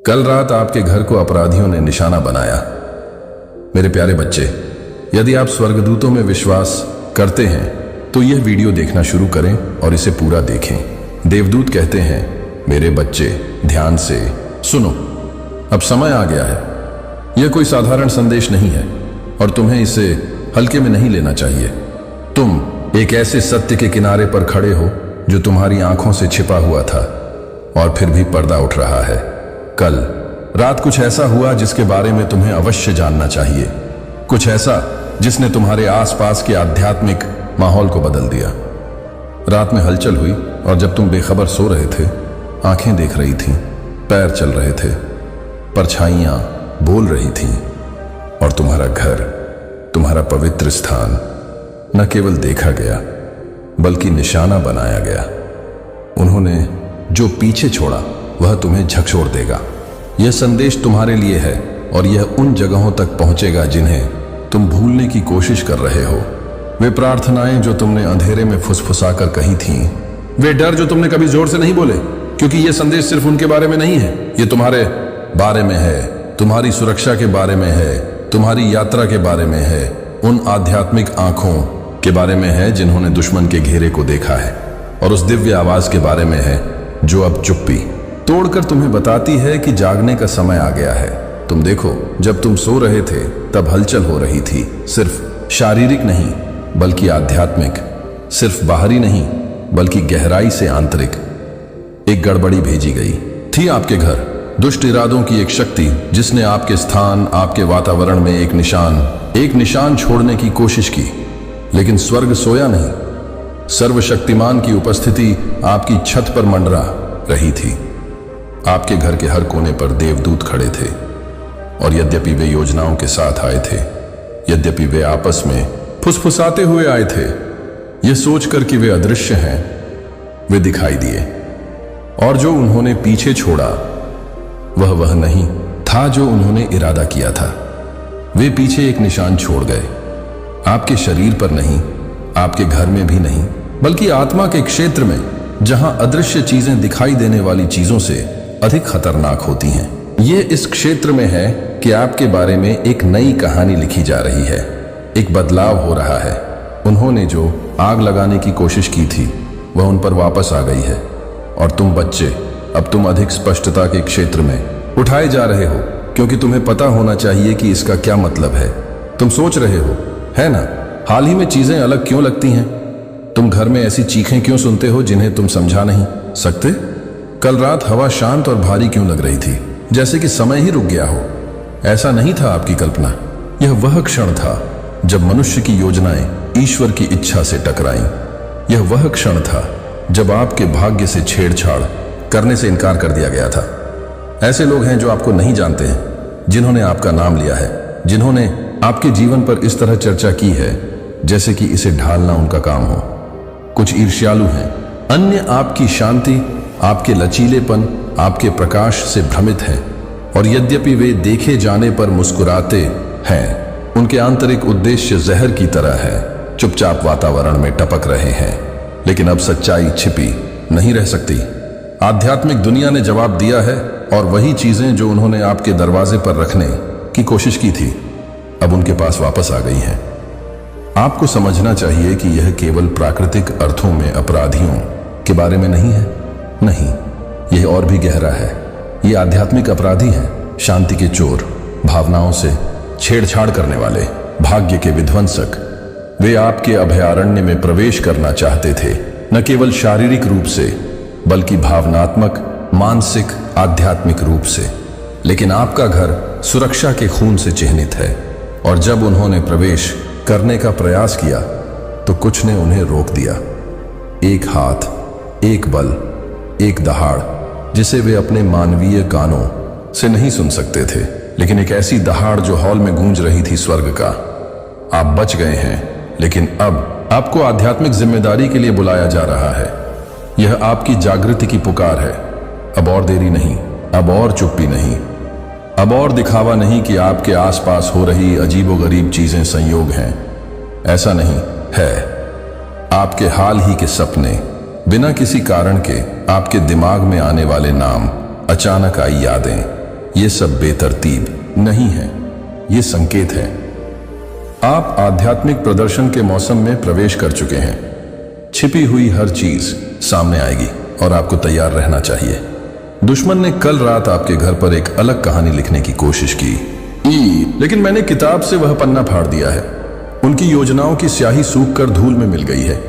कल रात आपके घर को अपराधियों ने निशाना बनाया। मेरे प्यारे बच्चे, यदि आप स्वर्गदूतों में विश्वास करते हैं तो यह वीडियो देखना शुरू करें और इसे पूरा देखें। देवदूत कहते हैं, मेरे बच्चे ध्यान से सुनो, अब समय आ गया है। यह कोई साधारण संदेश नहीं है और तुम्हें इसे हल्के में नहीं लेना चाहिए। तुम एक ऐसे सत्य के किनारे पर खड़े हो जो तुम्हारी आंखों से छिपा हुआ था और फिर भी पर्दा उठ रहा है। कल रात कुछ ऐसा हुआ जिसके बारे में तुम्हें अवश्य जानना चाहिए, कुछ ऐसा जिसने तुम्हारे आसपास के आध्यात्मिक माहौल को बदल दिया। रात में हलचल हुई और जब तुम बेखबर सो रहे थे, आंखें देख रही थीं, पैर चल रहे थे, परछाइयां बोल रही थीं और तुम्हारा घर, तुम्हारा पवित्र स्थान न केवल देखा गया बल्कि निशाना बनाया गया। उन्होंने जो पीछे छोड़ा वह तुम्हें झकझोर देगा। यह संदेश तुम्हारे लिए है और यह उन जगहों तक पहुंचेगा जिन्हें तुम भूलने की कोशिश कर रहे हो। वे प्रार्थनाएं जो तुमने अंधेरे में फुसफुसाकर कही थीं, वे डर जो तुमने कभी जोर से नहीं बोले, क्योंकि यह संदेश सिर्फ उनके बारे में नहीं है, यह तुम्हारे बारे में है, तुम्हारी सुरक्षा के बारे में है, तुम्हारी यात्रा के बारे में है, उन आध्यात्मिक आंखों के बारे में है जिन्होंने दुश्मन के घेरे को देखा है, और उस दिव्य आवाज के बारे में है जो अब चुप्पी तोड़कर तुम्हें बताती है कि जागने का समय आ गया है। तुम देखो, जब तुम सो रहे थे तब हलचल हो रही थी, सिर्फ शारीरिक नहीं बल्कि आध्यात्मिक, सिर्फ बाहरी नहीं बल्कि गहराई से आंतरिक। एक गड़बड़ी भेजी गई थी आपके घर, दुष्ट इरादों की एक शक्ति जिसने आपके स्थान, आपके वातावरण में एक निशान छोड़ने की कोशिश की। लेकिन स्वर्ग सोया नहीं, सर्वशक्तिमान की उपस्थिति आपकी छत पर मंडरा रही थी। आपके घर के हर कोने पर देवदूत खड़े थे और यद्यपि वे योजनाओं के साथ आए थे, यद्यपि वे आपस में फुसफुसाते हुए आए थे, यह सोचकर कि वे अदृश्य हैं, वे दिखाई दिए। और जो उन्होंने पीछे छोड़ा वह नहीं था जो उन्होंने इरादा किया था। वे पीछे एक निशान छोड़ गए, आपके शरीर पर नहीं, आपके घर में भी नहीं, बल्कि आत्मा के क्षेत्र में, जहां अदृश्य चीजें दिखाई देने वाली चीजों से अधिक खतरनाक होती हैं। ये इस क्षेत्र में है कि आपके बारे में एक नई कहानी लिखी जा रही है, एक बदलाव हो रहा है। उन्होंने जो आग लगाने की कोशिश की थी वह उन पर वापस आ गई है और तुम बच्चे, अब तुम अधिक स्पष्टता के क्षेत्र में उठाए जा रहे हो, क्योंकि तुम्हें पता होना चाहिए कि इसका क्या मतलब है। तुम सोच रहे हो, है ना, हाल ही में चीजें अलग क्यों लगती हैं? तुम घर में ऐसी चीखें क्यों सुनते हो जिन्हें तुम समझा नहीं सकते? कल रात हवा शांत और भारी क्यों लग रही थी, जैसे कि समय ही रुक गया हो? ऐसा नहीं था आपकी कल्पना, यह वह क्षण था जब मनुष्य की योजनाएं ईश्वर की इच्छा से टकराईं। यह वह क्षण था जब आपके भाग्य से छेड़छाड़ करने से इनकार कर दिया गया था। ऐसे लोग हैं जो आपको नहीं जानते हैं, जिन्होंने आपका नाम लिया है, जिन्होंने आपके जीवन पर इस तरह चर्चा की है जैसे कि इसे ढालना उनका काम हो। कुछ ईर्ष्यालु हैं, अन्य आपकी शांति, आपके लचीलेपन, आपके प्रकाश से भ्रमित हैं, और यद्यपि वे देखे जाने पर मुस्कुराते हैं, उनके आंतरिक उद्देश्य जहर की तरह है, चुपचाप वातावरण में टपक रहे हैं। लेकिन अब सच्चाई छिपी नहीं रह सकती। आध्यात्मिक दुनिया ने जवाब दिया है और वही चीजें जो उन्होंने आपके दरवाजे पर रखने की कोशिश की थी अब उनके पास वापस आ गई हैं। आपको समझना चाहिए कि यह केवल प्राकृतिक अर्थों में अपराधियों के बारे में नहीं है, नहीं, यह और भी गहरा है। ये आध्यात्मिक अपराधी हैं, शांति के चोर, भावनाओं से छेड़छाड़ करने वाले, भाग्य के विध्वंसक। वे आपके अभयारण्य में प्रवेश करना चाहते थे, न केवल शारीरिक रूप से बल्कि भावनात्मक, मानसिक, आध्यात्मिक रूप से। लेकिन आपका घर सुरक्षा के खून से चिह्नित है, और जब उन्होंने प्रवेश करने का प्रयास किया तो कुछ ने उन्हें रोक दिया। एक हाथ, एक बल, एक दहाड़ जिसे वे अपने मानवीय कानों से नहीं सुन सकते थे, लेकिन एक ऐसी दहाड़ जो हॉल में गूंज रही थी स्वर्ग का। आप बच गए हैं, लेकिन अब आपको आध्यात्मिक जिम्मेदारी के लिए बुलाया जा रहा है। यह आपकी जागृति की पुकार है। अब और देरी नहीं, अब और चुप्पी नहीं, अब और दिखावा नहीं कि आपके आसपास हो रही अजीबोगरीब चीजें संयोग हैं। ऐसा नहीं है। आपके हाल ही के सपने, बिना किसी कारण के आपके दिमाग में आने वाले नाम, अचानक आई यादें, ये सब बेतरतीब नहीं है, ये संकेत है। आप आध्यात्मिक प्रदर्शन के मौसम में प्रवेश कर चुके हैं। छिपी हुई हर चीज सामने आएगी और आपको तैयार रहना चाहिए। दुश्मन ने कल रात आपके घर पर एक अलग कहानी लिखने की कोशिश की, लेकिन मैंने किताब से वह पन्ना फाड़ दिया है। उनकी योजनाओं की स्याही सूख कर धूल में मिल गई है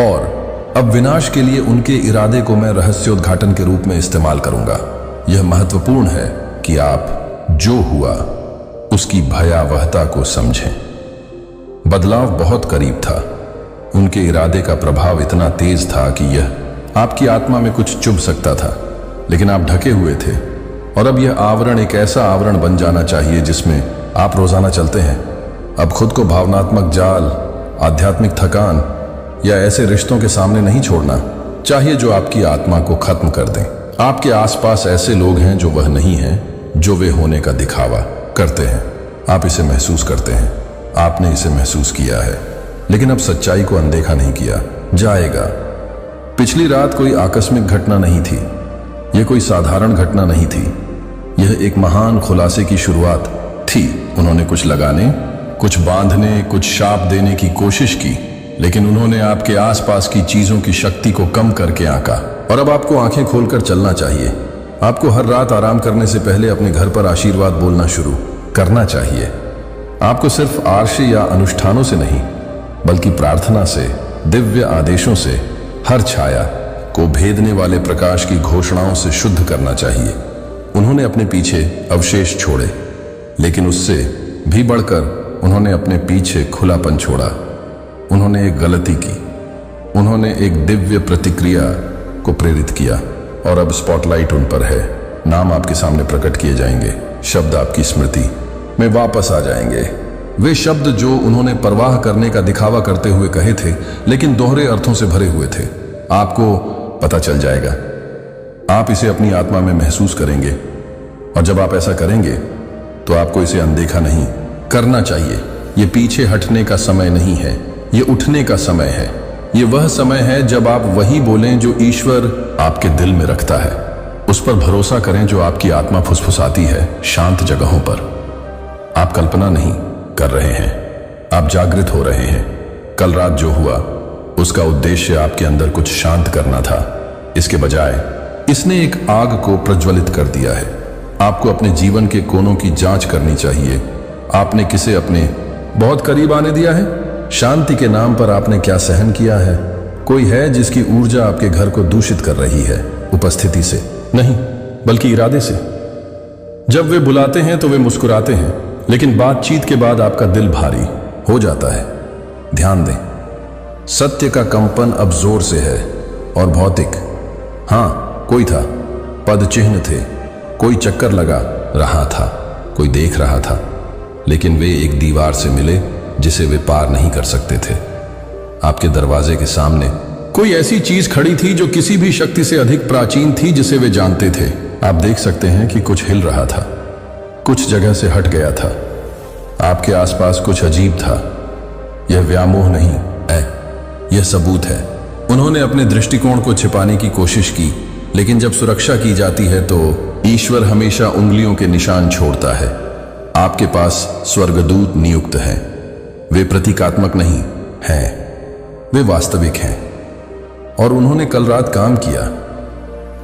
और अब विनाश के लिए उनके इरादे को मैं रहस्योद्घाटन के रूप में इस्तेमाल करूंगा। यह महत्वपूर्ण है कि आप जो हुआ उसकी भयावहता को समझें। बदलाव बहुत करीब था। उनके इरादे का प्रभाव इतना तेज था कि यह आपकी आत्मा में कुछ चुभ सकता था, लेकिन आप ढके हुए थे। और अब यह आवरण एक ऐसा आवरण बन जाना चाहिए जिसमें आप रोजाना चलते हैं। अब खुद को भावनात्मक जाल, आध्यात्मिक थकान या ऐसे रिश्तों के सामने नहीं छोड़ना चाहिए जो आपकी आत्मा को खत्म कर दें। आपके आसपास ऐसे लोग हैं जो वह नहीं हैं जो वे होने का दिखावा करते हैं। आप इसे महसूस करते हैं, आपने इसे महसूस किया है, लेकिन अब सच्चाई को अनदेखा नहीं किया जाएगा। पिछली रात कोई आकस्मिक घटना नहीं थी, यह कोई साधारण घटना नहीं थी, यह एक महान खुलासे की शुरुआत थी। उन्होंने कुछ लगाने, कुछ बांधने, कुछ शाप देने की कोशिश की, लेकिन उन्होंने आपके आसपास की चीजों की शक्ति को कम करके आंका। और अब आपको आंखें खोलकर चलना चाहिए। आपको हर रात आराम करने से पहले अपने घर पर आशीर्वाद बोलना शुरू करना चाहिए। आपको सिर्फ आर्ष या अनुष्ठानों से नहीं, बल्कि प्रार्थना से, दिव्य आदेशों से, हर छाया को भेदने वाले प्रकाश की घोषणाओं से शुद्ध करना चाहिए। उन्होंने अपने पीछे अवशेष छोड़े, लेकिन उससे भी बढ़कर उन्होंने अपने पीछे खुलापन छोड़ा। उन्होंने एक गलती की, उन्होंने एक दिव्य प्रतिक्रिया को प्रेरित किया और अब स्पॉटलाइट उन पर है। नाम आपके सामने प्रकट किए जाएंगे, शब्द आपकी स्मृति में वापस आ जाएंगे। वे शब्द जो उन्होंने परवाह करने का दिखावा करते हुए कहे थे, लेकिन दोहरे अर्थों से भरे हुए थे। आपको पता चल जाएगा, आप इसे अपनी आत्मा में महसूस करेंगे। और जब आप ऐसा करेंगे तो आपको इसे अनदेखा नहीं करना चाहिए। ये पीछे हटने का समय नहीं है, ये उठने का समय है। ये वह समय है जब आप वही बोलें जो ईश्वर आपके दिल में रखता है। उस पर भरोसा करें जो आपकी आत्मा फुसफुसाती है शांत जगहों पर। आप कल्पना नहीं कर रहे हैं, आप जागृत हो रहे हैं। कल रात जो हुआ उसका उद्देश्य आपके अंदर कुछ शांत करना था। इसके बजाय इसने एक आग को प्रज्वलित कर दिया है। आपको अपने जीवन के कोनों की जांच करनी चाहिए। आपने किसे अपने बहुत करीब आने दिया है? शांति के नाम पर आपने क्या सहन किया है? कोई है जिसकी ऊर्जा आपके घर को दूषित कर रही है, उपस्थिति से नहीं बल्कि इरादे से। जब वे बुलाते हैं तो वे मुस्कुराते हैं, लेकिन बातचीत के बाद आपका दिल भारी हो जाता है। ध्यान दें, सत्य का कंपन अब जोर से है और भौतिक। हाँ, कोई था, पद चिन्ह थे, कोई चक्कर लगा रहा था, कोई देख रहा था, लेकिन वे एक दीवार से मिले जिसे वे पार नहीं कर सकते थे। आपके दरवाजे के सामने कोई ऐसी चीज खड़ी थी जो किसी भी शक्ति से अधिक प्राचीन थी जिसे वे जानते थे। आप देख सकते हैं कि कुछ हिल रहा था, कुछ जगह से हट गया था। आपके आसपास कुछ अजीब था। यह व्यामोह नहीं है, यह सबूत है। उन्होंने अपने दृष्टिकोण को छिपाने की कोशिश की, लेकिन जब सुरक्षा की जाती है तो ईश्वर हमेशा उंगलियों के निशान छोड़ता है। आपके पास स्वर्गदूत नियुक्त हैं। वे प्रतीकात्मक नहीं हैं, वे वास्तविक हैं। और उन्होंने कल रात काम किया।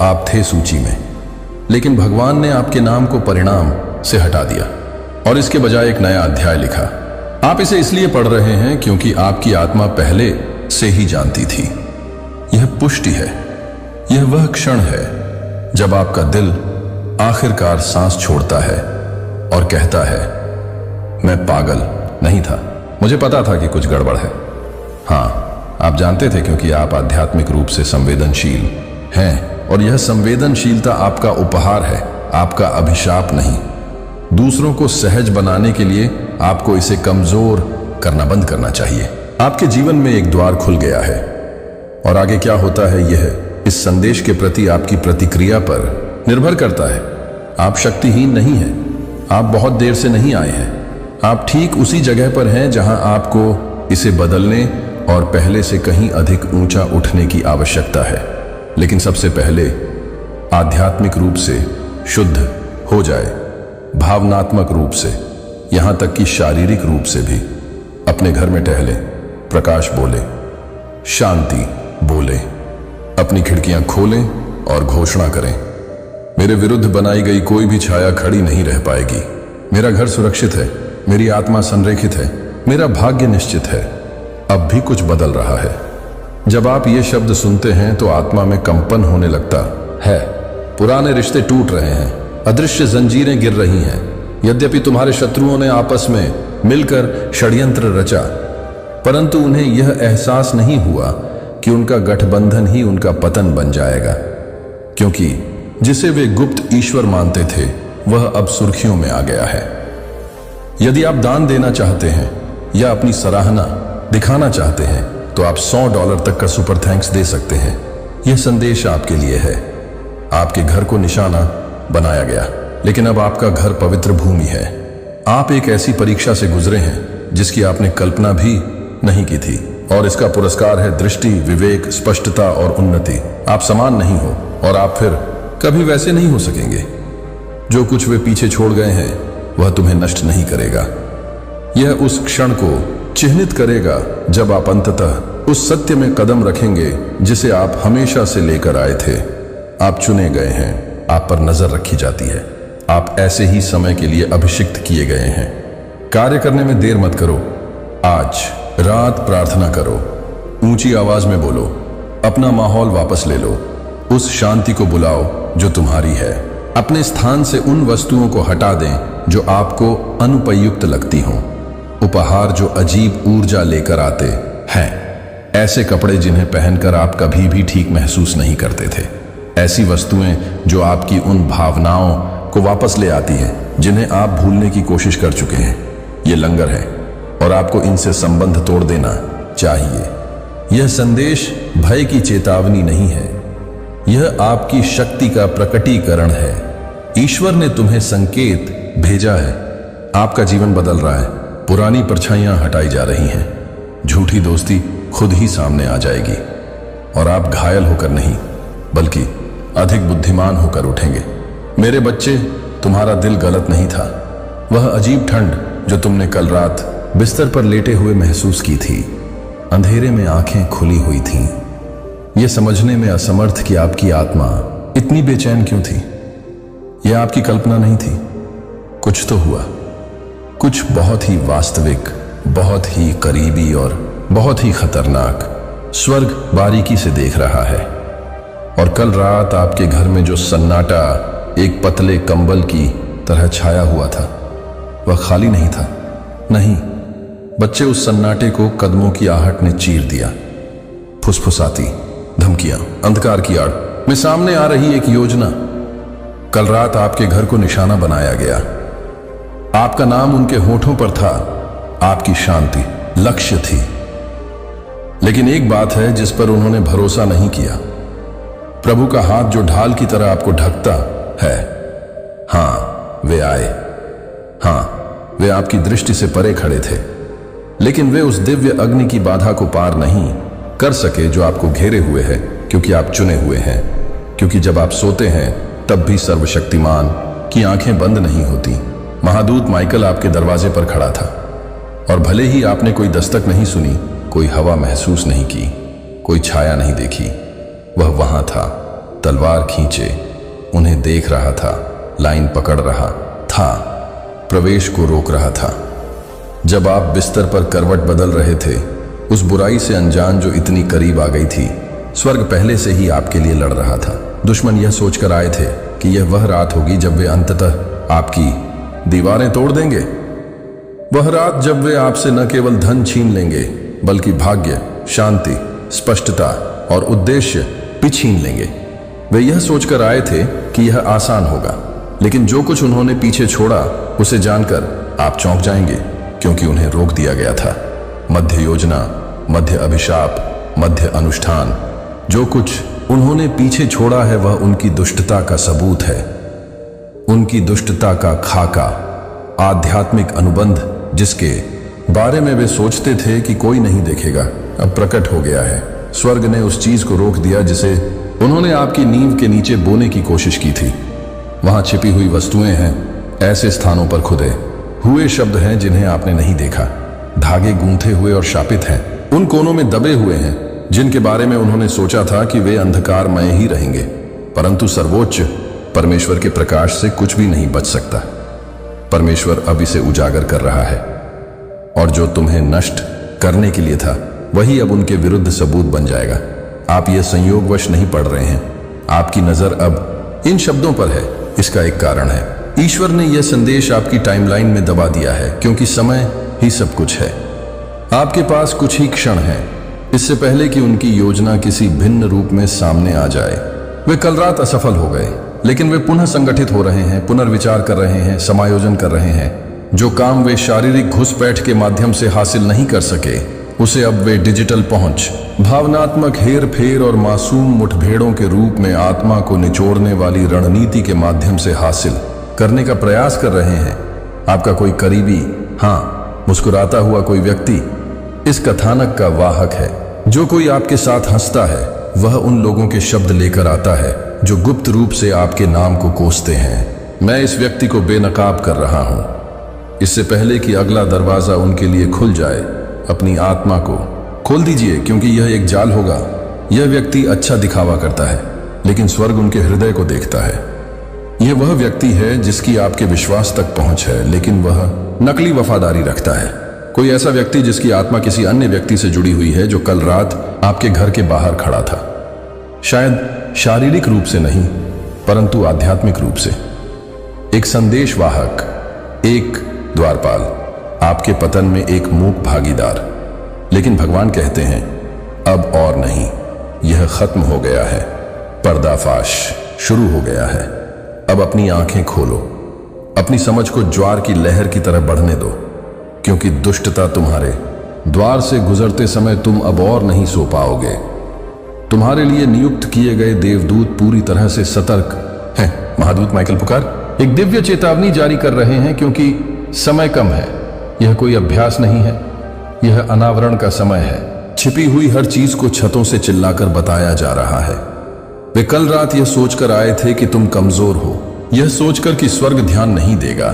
आप थे सूची में, लेकिन भगवान ने आपके नाम को परिणाम से हटा दिया और इसके बजाय एक नया अध्याय लिखा। आप इसे इसलिए पढ़ रहे हैं क्योंकि आपकी आत्मा पहले से ही जानती थी। यह पुष्टि है, यह वह क्षण है जब आपका दिल आखिरकार सांस छोड़ता है और कहता है, मैं पागल नहीं था, मुझे पता था कि कुछ गड़बड़ है। हाँ, आप जानते थे क्योंकि आप आध्यात्मिक रूप से संवेदनशील हैं और यह संवेदनशीलता आपका उपहार है, आपका अभिशाप नहीं। दूसरों को सहज बनाने के लिए आपको इसे कमजोर करना बंद करना चाहिए। आपके जीवन में एक द्वार खुल गया है और आगे क्या होता है यह इस संदेश के प्रति आपकी प्रतिक्रिया पर निर्भर करता है। आप शक्तिहीन नहीं हैं, आप बहुत देर से नहीं आए हैं। आप ठीक उसी जगह पर हैं जहां आपको इसे बदलने और पहले से कहीं अधिक ऊंचा उठने की आवश्यकता है। लेकिन सबसे पहले आध्यात्मिक रूप से शुद्ध हो जाए। भावनात्मक रूप से, यहां तक कि शारीरिक रूप से भी। अपने घर में टहले, प्रकाश बोले, शांति बोले, अपनी खिड़कियां खोलें और घोषणा करें, मेरे विरुद्ध बनाई गई कोई भी छाया खड़ी नहीं रह पाएगी। मेरा घर सुरक्षित है, मेरी आत्मा संरेखित है, मेरा भाग्य निश्चित है। अब भी कुछ बदल रहा है। जब आप ये शब्द सुनते हैं तो आत्मा में कंपन होने लगता है। पुराने रिश्ते टूट रहे हैं, अदृश्य जंजीरें गिर रही हैं। यद्यपि तुम्हारे शत्रुओं ने आपस में मिलकर षड्यंत्र रचा, परंतु उन्हें यह एहसास नहीं हुआ कि उनका गठबंधन ही उनका पतन बन जाएगा, क्योंकि जिसे वे गुप्त ईश्वर मानते थे वह अब सुर्खियों में आ गया है। यदि आप दान देना चाहते हैं या अपनी सराहना दिखाना चाहते हैं तो आप $100 तक का सुपर थैंक्स दे सकते हैं। यह संदेश आपके लिए है। आपके घर को निशाना बनाया गया, लेकिन अब आपका घर पवित्र भूमि है। आप एक ऐसी परीक्षा से गुजरे हैं जिसकी आपने कल्पना भी नहीं की थी, और इसका पुरस्कार है दृष्टि, विवेक, स्पष्टता और उन्नति। आप समान नहीं हो और आप फिर कभी वैसे नहीं हो सकेंगे। जो कुछ वे पीछे छोड़ गए हैं वह तुम्हें नष्ट नहीं करेगा। यह उस क्षण को चिन्हित करेगा जब आप अंततः उस सत्य में कदम रखेंगे जिसे आप हमेशा से लेकर आए थे। आप चुने गए हैं, आप पर नजर रखी जाती है, आप ऐसे ही समय के लिए अभिषिक्त किए गए हैं। कार्य करने में देर मत करो। आज रात प्रार्थना करो, ऊंची आवाज में बोलो, अपना माहौल वापस ले लो, उस शांति को बुलाओ जो तुम्हारी है। अपने स्थान से उन वस्तुओं को हटा दें जो आपको अनुपयुक्त लगती हों, उपहार जो अजीब ऊर्जा लेकर आते हैं, ऐसे कपड़े जिन्हें पहनकर आप कभी भी ठीक महसूस नहीं करते थे, ऐसी वस्तुएं जो आपकी उन भावनाओं को वापस ले आती हैं जिन्हें आप भूलने की कोशिश कर चुके हैं। ये लंगर है और आपको इनसे संबंध तोड़ देना चाहिए। यह संदेश भय की चेतावनी नहीं है, यह आपकी शक्ति का प्रकटीकरण है। ईश्वर ने तुम्हें संकेत भेजा है। आपका जीवन बदल रहा है, पुरानी परछाइयां हटाई जा रही हैं, झूठी दोस्ती खुद ही सामने आ जाएगी और आप घायल होकर नहीं बल्कि अधिक बुद्धिमान होकर उठेंगे। मेरे बच्चे, तुम्हारा दिल गलत नहीं था। वह अजीब ठंड जो तुमने कल रात बिस्तर पर लेटे हुए महसूस की थी, अंधेरे में आंखें खुली हुई थीं, यह समझने में असमर्थ कि आपकी आत्मा इतनी बेचैन क्यों थी। यह आपकी कल्पना नहीं थी, कुछ तो हुआ, कुछ बहुत ही वास्तविक, बहुत ही करीबी और बहुत ही खतरनाक। स्वर्ग बारीकी से देख रहा है, और कल रात आपके घर में जो सन्नाटा एक पतले कंबल की तरह छाया हुआ था वह खाली नहीं था। नहीं, बच्चे, उस सन्नाटे को कदमों की आहट ने चीर दिया। फुसफुसाती धमकियां, अंधकार की आड़ में सामने आ रही एक योजना। कल रात आपके घर को निशाना बनाया गया। आपका नाम उनके होठों पर था, आपकी शांति लक्ष्य थी। लेकिन एक बात है जिस पर उन्होंने भरोसा नहीं किया, प्रभु का हाथ जो ढाल की तरह आपको ढकता है। हां, वे आए, हां, वे आपकी दृष्टि से परे खड़े थे, लेकिन वे उस दिव्य अग्नि की बाधा को पार नहीं कर सके जो आपको घेरे हुए है, क्योंकि आप चुने हुए हैं। क्योंकि जब आप सोते हैं तब भी सर्वशक्तिमान की आंखें बंद नहीं होती। महादूत माइकल आपके दरवाजे पर खड़ा था, और भले ही आपने कोई दस्तक नहीं सुनी, कोई हवा महसूस नहीं की, कोई छाया नहीं देखी, वह वहां था, तलवार खींचे, उन्हें देख रहा था, लाइन पकड़ रहा था, प्रवेश को रोक रहा था। जब आप बिस्तर पर करवट बदल रहे थे, उस बुराई से अनजान जो इतनी करीब आ गई थी, स्वर्ग पहले से ही आपके लिए लड़ रहा था। दुश्मन यह सोचकर आए थे कि यह वह रात होगी जब वे अंततः आपकी दीवारें तोड़ देंगे, वह रात जब वे आपसे न केवल धन छीन लेंगे बल्कि भाग्य, शांति, स्पष्टता और उद्देश्य भी छीन लेंगे। वे यह सोचकर आए थे कि यह आसान होगा, लेकिन जो कुछ उन्होंने पीछे छोड़ा उसे जानकर आप चौंक जाएंगे, क्योंकि उन्हें रोक दिया गया था। मध्य योजना, मध्य अभिशाप, मध्य अनुष्ठान, जो कुछ उन्होंने पीछे छोड़ा है वह उनकी दुष्टता का सबूत है, उनकी दुष्टता का खाका, आध्यात्मिक अनुबंध जिसके बारे में वे सोचते थे कि कोई नहीं देखेगा, अब प्रकट हो गया है। स्वर्ग ने उस चीज को रोक दिया जिसे उन्होंने आपकी नींव के नीचे बोने की कोशिश की थी। वहां छिपी हुई वस्तुएं हैं, ऐसे स्थानों पर खुदे हुए शब्द हैं जिन्हें आपने नहीं देखा। धागे गूंथे हुए और शापित हैं। उन कोनों में दबे हुए हैं जिनके बारे में उन्होंने सोचा था कि वे अंधकारमय ही रहेंगे, परंतु सर्वोच्च परमेश्वर के प्रकाश से कुछ भी नहीं बच सकता। परमेश्वर अब इसे उजागर कर रहा है, और जो तुम्हें नष्ट करने के लिए था वही अब उनके विरुद्ध सबूत बन जाएगा। आप ये संयोगवश नहीं पढ़ रहे हैं, आपकी नजर अब इन शब्दों पर है। इसका एक कारण है, ईश्वर ने यह संदेश आपकी टाइमलाइन में दबा दिया है, क्योंकि समय ही सब कुछ है। आपके पास कुछ ही क्षण हैं इससे पहले कि उनकी योजना किसी भिन्न रूप में सामने आ जाए। वे कल रात असफल हो गए, लेकिन वे पुनः संगठित हो रहे हैं, पुनर्विचार कर रहे हैं, समायोजन कर रहे हैं। जो काम वे शारीरिक घुसपैठ के माध्यम से हासिल नहीं कर सके, उसे अब वे डिजिटल पहुंच, भावनात्मक हेर फेर और मासूम मुठभेड़ों के रूप में आत्मा को निचोड़ने वाली रणनीति के माध्यम से हासिल करने का प्रयास कर रहे हैं। आपका कोई करीबी, हाँ, मुस्कुराता हुआ कोई व्यक्ति इस कथानक का वाहक है। जो कोई आपके साथ हंसता है वह उन लोगों के शब्द लेकर आता है जो गुप्त रूप से आपके नाम को कोसते हैं। मैं इस व्यक्ति को बेनकाब कर रहा हूं इससे पहले कि अगला दरवाजा उनके लिए खुल जाए। अपनी आत्मा को खोल दीजिए, क्योंकि यह एक जाल होगा। यह व्यक्ति अच्छा दिखावा करता है, लेकिन स्वर्ग उनके हृदय को देखता है। यह वह व्यक्ति है जिसकी आपके विश्वास तक पहुंच है, लेकिन वह नकली वफादारी रखता है। कोई ऐसा व्यक्ति जिसकी आत्मा किसी अन्य व्यक्ति से जुड़ी हुई है, जो कल रात आपके घर के बाहर खड़ा था। शायद शारीरिक रूप से नहीं, परंतु आध्यात्मिक रूप से। एक संदेशवाहक, एक द्वारपाल, आपके पतन में एक मूक भागीदार। लेकिन भगवान कहते हैं, अब और नहीं, यह खत्म हो गया है। पर्दाफाश शुरू हो गया है। अब अपनी आंखें खोलो, अपनी समझ को ज्वार की लहर की तरह बढ़ने दो, क्योंकि दुष्टता तुम्हारे द्वार से गुजरते समय तुम अब और नहीं सो पाओगे। तुम्हारे लिए नियुक्त किए गए देवदूत पूरी तरह से सतर्क हैं। महादूत माइकल पुकार एक दिव्य चेतावनी जारी कर रहे हैं, क्योंकि समय कम है। यह कोई अभ्यास नहीं है, यह अनावरण का समय है। छिपी हुई हर चीज को छतों से चिल्लाकर बताया जा रहा है। वे कल रात यह सोचकर आए थे कि तुम कमजोर हो, यह सोचकर कि स्वर्ग ध्यान नहीं देगा,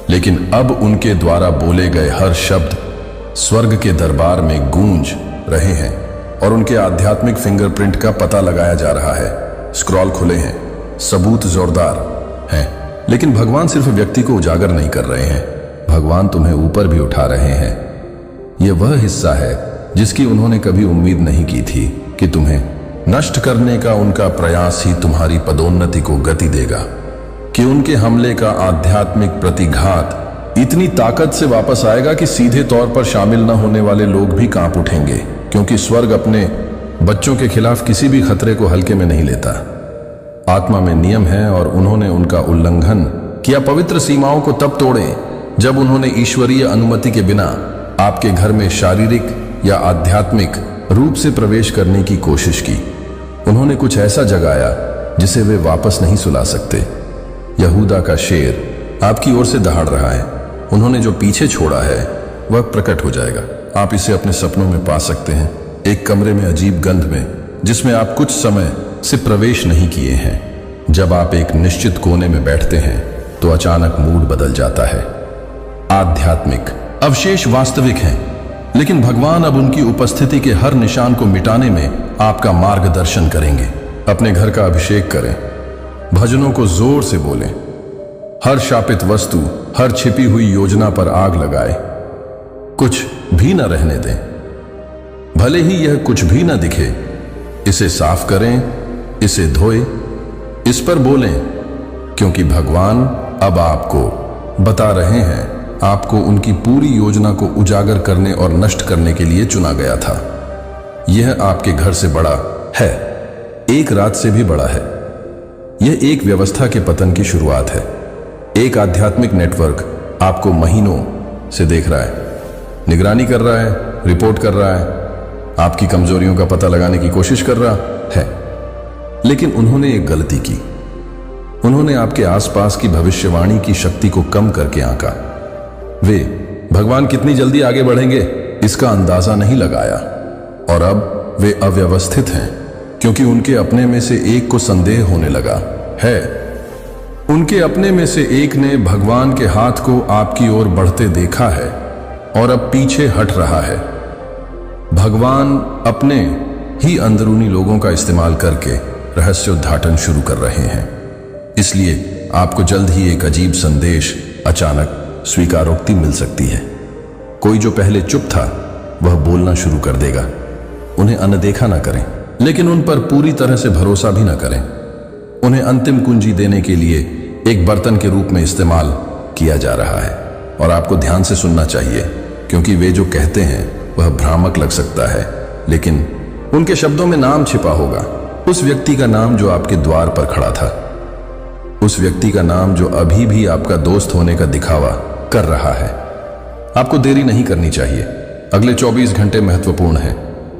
लेकिन अब उनके द्वारा बोले गए हर शब्द स्वर्ग के दरबार में गूंज रहे हैं और उनके आध्यात्मिक फिंगरप्रिंट का पता लगाया जा रहा है। स्क्रॉल खुले हैं, सबूत जोरदार हैं, लेकिन भगवान सिर्फ व्यक्ति को उजागर नहीं कर रहे हैं, भगवान तुम्हें ऊपर भी उठा रहे हैं। यह वह हिस्सा है जिसकी उन्होंने कभी उम्मीद नहीं की थी, कि तुम्हें नष्ट करने का उनका प्रयास ही तुम्हारी पदोन्नति को गति देगा, कि उनके हमले का आध्यात्मिक प्रतिघात इतनी ताकत से वापस आएगा कि सीधे तौर पर शामिल न होने वाले लोग भी कांप उठेंगे, क्योंकि स्वर्ग अपने बच्चों के खिलाफ किसी भी खतरे को हल्के में नहीं लेता। आत्मा में नियम है और उन्होंने उनका उल्लंघन किया। पवित्र सीमाओं को तब तोड़े जब उन्होंने ईश्वरीय अनुमति के बिना आपके घर में शारीरिक या आध्यात्मिक रूप से प्रवेश करने की कोशिश की। उन्होंने कुछ ऐसा जगाया जिसे वे वापस नहीं सुला सकते। यहूदा का शेर आपकी ओर से दहाड़ रहा है। उन्होंने जो पीछे छोड़ा है वह प्रकट हो जाएगा। आप इसे अपने सपनों में पा सकते हैं, एक कमरे में अजीब गंध में, जिसमें आप कुछ समय से प्रवेश नहीं किए हैं। जब आप एक निश्चित कोने में बैठते हैं तो अचानक मूड बदल जाता है। आध्यात्मिक अवशेष वास्तविक हैं, लेकिन भगवान अब उनकी उपस्थिति के हर निशान को मिटाने में आपका मार्गदर्शन करेंगे। अपने घर का अभिषेक करें, भजनों को जोर से बोलें, हर शापित वस्तु, हर छिपी हुई योजना पर आग लगाए, कुछ भी न रहने दें। भले ही यह कुछ भी न दिखे, इसे साफ करें, इसे धोए, इस पर बोलें, क्योंकि भगवान अब आपको बता रहे हैं, आपको उनकी पूरी योजना को उजागर करने और नष्ट करने के लिए चुना गया था। यह आपके घर से बड़ा है, एक रात से भी बड़ा है। यह एक व्यवस्था के पतन की शुरुआत है। एक आध्यात्मिक नेटवर्क आपको महीनों से देख रहा है, निगरानी कर रहा है, रिपोर्ट कर रहा है, आपकी कमजोरियों का पता लगाने की कोशिश कर रहा है। लेकिन उन्होंने एक गलती की। उन्होंने आपके आसपास की भविष्यवाणी की शक्ति को कम करके आंका। वे भगवान कितनी जल्दी आगे बढ़ेंगे इसका अंदाजा नहीं लगाया, और अब वे अव्यवस्थित हैं, क्योंकि उनके अपने में से एक को संदेह होने लगा है उनके अपने में से एक ने भगवान के हाथ को आपकी ओर बढ़ते देखा है और अब पीछे हट रहा है। भगवान अपने ही अंदरूनी लोगों का इस्तेमाल करके रहस्योद्घाटन शुरू कर रहे हैं। इसलिए आपको जल्द ही एक अजीब संदेश अचानक स्वीकारोक्ति मिल सकती है। कोई जो पहले चुप था वह बोलना शुरू कर देगा। उन्हें अनदेखा ना करें, लेकिन उन पर पूरी तरह से भरोसा भी ना करें। उन्हें अंतिम कुंजी देने के लिए एक बर्तन के रूप में इस्तेमाल किया जा रहा है और आपको ध्यान से सुनना चाहिए, क्योंकि वे जो कहते हैं वह भ्रामक लग सकता है, लेकिन उनके शब्दों में नाम छिपा होगा। उस व्यक्ति का नाम जो आपके द्वार पर खड़ा था, उस व्यक्ति का नाम जो अभी भी आपका दोस्त होने का दिखावा कर रहा है। आपको देरी नहीं करनी चाहिए। अगले 24 घंटे महत्वपूर्ण हैं।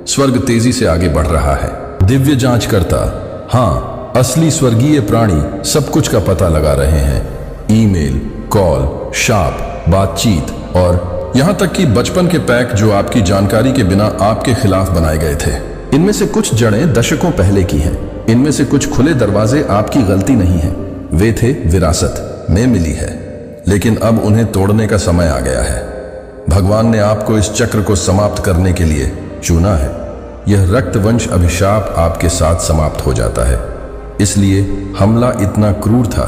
स्वर्ग तेजी से आगे बढ़ रहा है। दिव्य जांचकर्ता, हाँ, असली स्वर्गीय प्राणी सब कुछ का पता लगा रहे हैं। ईमेल, कॉल, शाप, बातचीत और यहां तक कि बचपन के पैक जो आपकी जानकारी के बिना आपके खिलाफ बनाए गए थे। इनमें से कुछ जड़ें दशकों पहले की हैं। इनमें से कुछ खुले दरवाजे आपकी गलती नहीं है, वे थे विरासत में मिली है, लेकिन अब उन्हें तोड़ने का समय आ गया है। भगवान ने आपको इस चक्र को समाप्त करने के लिए चुना है। यह रक्तवंश अभिशाप आपके साथ समाप्त हो जाता है। इसलिए हमला इतना क्रूर था,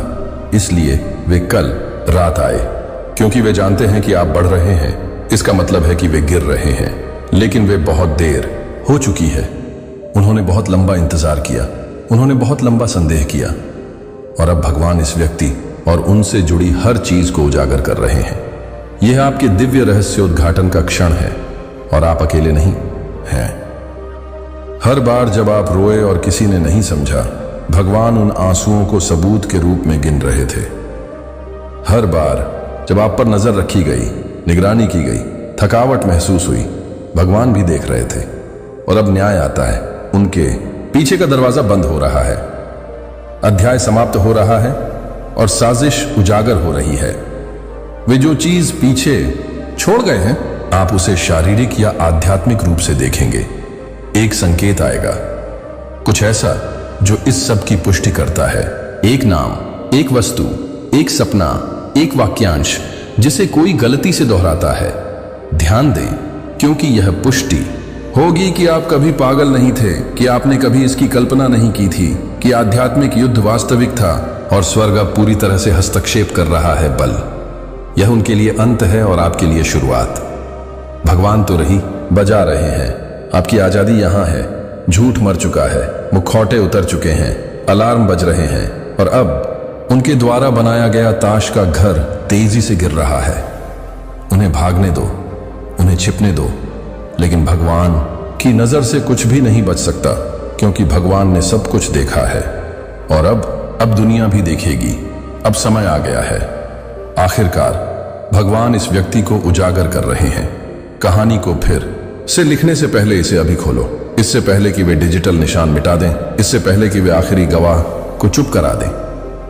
इसलिए वे कल रात आए, क्योंकि वे जानते हैं कि आप बढ़ रहे हैं। इसका मतलब है कि वे गिर रहे हैं, लेकिन वे बहुत देर हो चुकी है। उन्होंने बहुत लंबा इंतजार किया, उन्होंने बहुत लंबा संदेह किया, और अब भगवान इस व्यक्ति और उनसे जुड़ी हर चीज को उजागर कर रहे हैं। यह आपके दिव्य रहस्योद्घाटन का क्षण है और आप अकेले नहीं हैं। हर बार जब आप रोए और किसी ने नहीं समझा, भगवान उन आंसुओं को सबूत के रूप में गिन रहे थे। हर बार जब आप पर नजर रखी गई, निगरानी की गई, थकावट महसूस हुई, भगवान भी देख रहे थे। और अब न्याय आता है। उनके पीछे का दरवाजा बंद हो रहा है, अध्याय समाप्त हो रहा है और साजिश उजागर हो रही है। वे जो चीज पीछे छोड़ गए हैं, आप उसे शारीरिक या आध्यात्मिक रूप से देखेंगे। एक संकेत आएगा, कुछ ऐसा जो इस सब की पुष्टि करता है। एक नाम, एक वस्तु, एक सपना, एक वाक्यांश जिसे कोई गलती से दोहराता है। ध्यान दें, क्योंकि यह पुष्टि होगी कि आप कभी पागल नहीं थे, कि आपने कभी इसकी कल्पना नहीं की थी कि आध्यात्मिक युद्ध वास्तविक था और स्वर्ग अब पूरी तरह से हस्तक्षेप कर रहा है। बल यह उनके लिए अंत है और आपके लिए शुरुआत। भगवान तो रही बजा रहे हैं, आपकी आजादी यहां है। झूठ मर चुका है, मुखौटे उतर चुके हैं, अलार्म बज रहे हैं, और अब उनके द्वारा बनाया गया ताश का घर तेजी से गिर रहा है। उन्हें भागने दो, उन्हें छिपने दो, लेकिन भगवान की नजर से कुछ भी नहीं बच सकता, क्योंकि भगवान ने सब कुछ देखा है और अब दुनिया भी देखेगी। अब समय आ गया है। आखिरकार भगवान इस व्यक्ति को उजागर कर रहे हैं। कहानी को फिर से लिखने से पहले इसे अभी खोलो, इससे पहले कि वे डिजिटल निशान मिटा दें, इससे पहले कि वे आखिरी गवाह को चुप करा दें,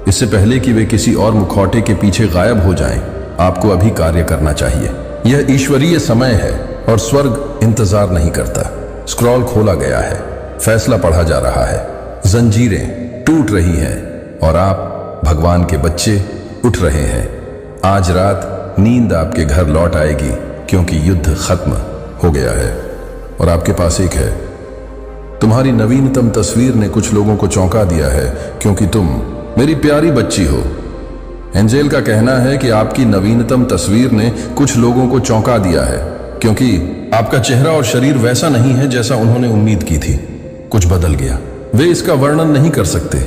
इससे पहले कि वे किसी और मुखौटे के पीछे गायब हो जाएं। आपको अभी कार्य करना चाहिए। यह ईश्वरीय समय है और स्वर्ग इंतजार नहीं करता। स्क्रॉल खोला गया है, फैसला पढ़ा जा रहा है, जंजीरें टूट रही हैं और आप भगवान के बच्चे उठ रहे हैं। आज रात नींद आपके घर लौट आएगी, क्योंकि युद्ध खत्म हो गया है और आपके पास एक है। तुम्हारी नवीनतम तस्वीर ने कुछ लोगों को चौंका दिया है, क्योंकि तुम मेरी प्यारी बच्ची हो। एंजेल का कहना है कि आपकी नवीनतम तस्वीर ने कुछ लोगों को चौंका दिया है, क्योंकि आपका चेहरा और शरीर वैसा नहीं है जैसा उन्होंने उम्मीद की थी। कुछ बदल गया। वे इसका वर्णन नहीं कर सकते,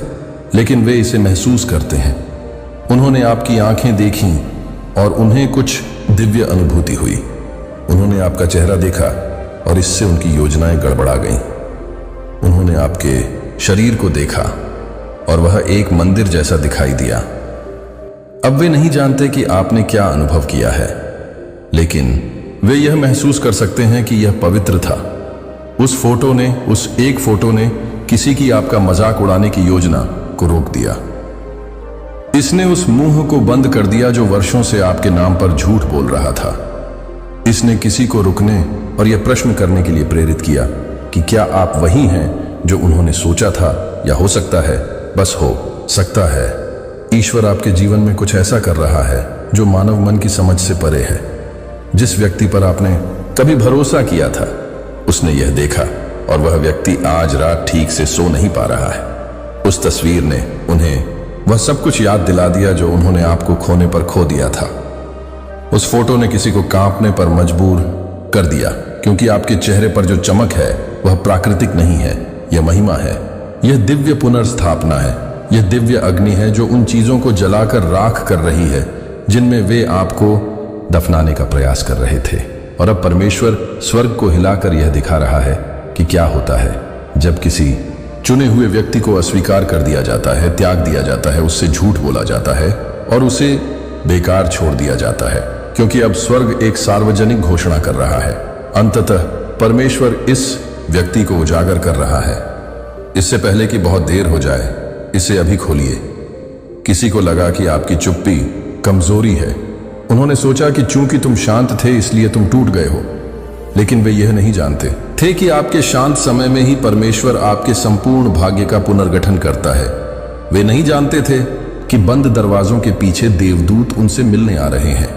लेकिन वे इसे महसूस करते हैं। उन्होंने आपकी आंखें देखीं और उन्हें कुछ दिव्य अनुभूति हुई। उन्होंने आपका चेहरा देखा और इससे उनकी योजनाएं गड़बड़ा गईं। उन्होंने आपके शरीर को देखा और वह एक मंदिर जैसा दिखाई दिया। अब वे नहीं जानते कि आपने क्या अनुभव किया है, लेकिन वे यह महसूस कर सकते हैं कि यह पवित्र था। उस एक फोटो ने किसी की आपका मजाक उड़ाने की योजना को रोक दिया। इसने उस मुंह को बंद कर दिया जो वर्षों से आपके नाम पर झूठ बोल रहा था। इसने किसी को रुकने और यह प्रश्न करने के लिए प्रेरित किया कि क्या आप वही हैं जो उन्होंने सोचा था, या हो सकता है, बस हो सकता है, ईश्वर आपके जीवन में कुछ ऐसा कर रहा है जो मानव मन की समझ से परे है। जिस व्यक्ति पर आपने कभी भरोसा किया था, उसने यह देखा और वह व्यक्ति आज रात ठीक से सो नहीं पा रहा है। उस तस्वीर ने उन्हें वह सब कुछ याद दिला दिया जो उन्होंने आपको खोने पर खो दिया था। उस फोटो ने किसी को कांपने पर मजबूर कर दिया, क्योंकि आपके चेहरे पर जो चमक है वह प्राकृतिक नहीं है, यह महिमा है। यह दिव्य पुनर्स्थापना है। यह दिव्य अग्नि है जो उन चीजों को जलाकर राख कर रही है जिनमें वे आपको दफनाने का प्रयास कर रहे थे। और अब परमेश्वर स्वर्ग को हिलाकर यह दिखा रहा है कि क्या होता है जब किसी चुने हुए व्यक्ति को अस्वीकार कर दिया जाता है, त्याग दिया जाता है, उससे झूठ बोला जाता है और उसे बेकार छोड़ दिया जाता है। क्योंकि अब स्वर्ग एक सार्वजनिक घोषणा कर रहा है। अंततः परमेश्वर इस व्यक्ति को उजागर कर रहा है। इससे पहले कि बहुत देर हो जाए, इसे अभी खोलिए। किसी को लगा कि आपकी चुप्पी कमजोरी है। उन्होंने सोचा कि चूंकि तुम शांत थे इसलिए तुम टूट गए हो, लेकिन वे यह नहीं जानते थे कि आपके शांत समय में ही परमेश्वर आपके संपूर्ण भाग्य का पुनर्गठन करता है। वे नहीं जानते थे कि बंद दरवाजों के पीछे देवदूत उनसे मिलने आ रहे हैं।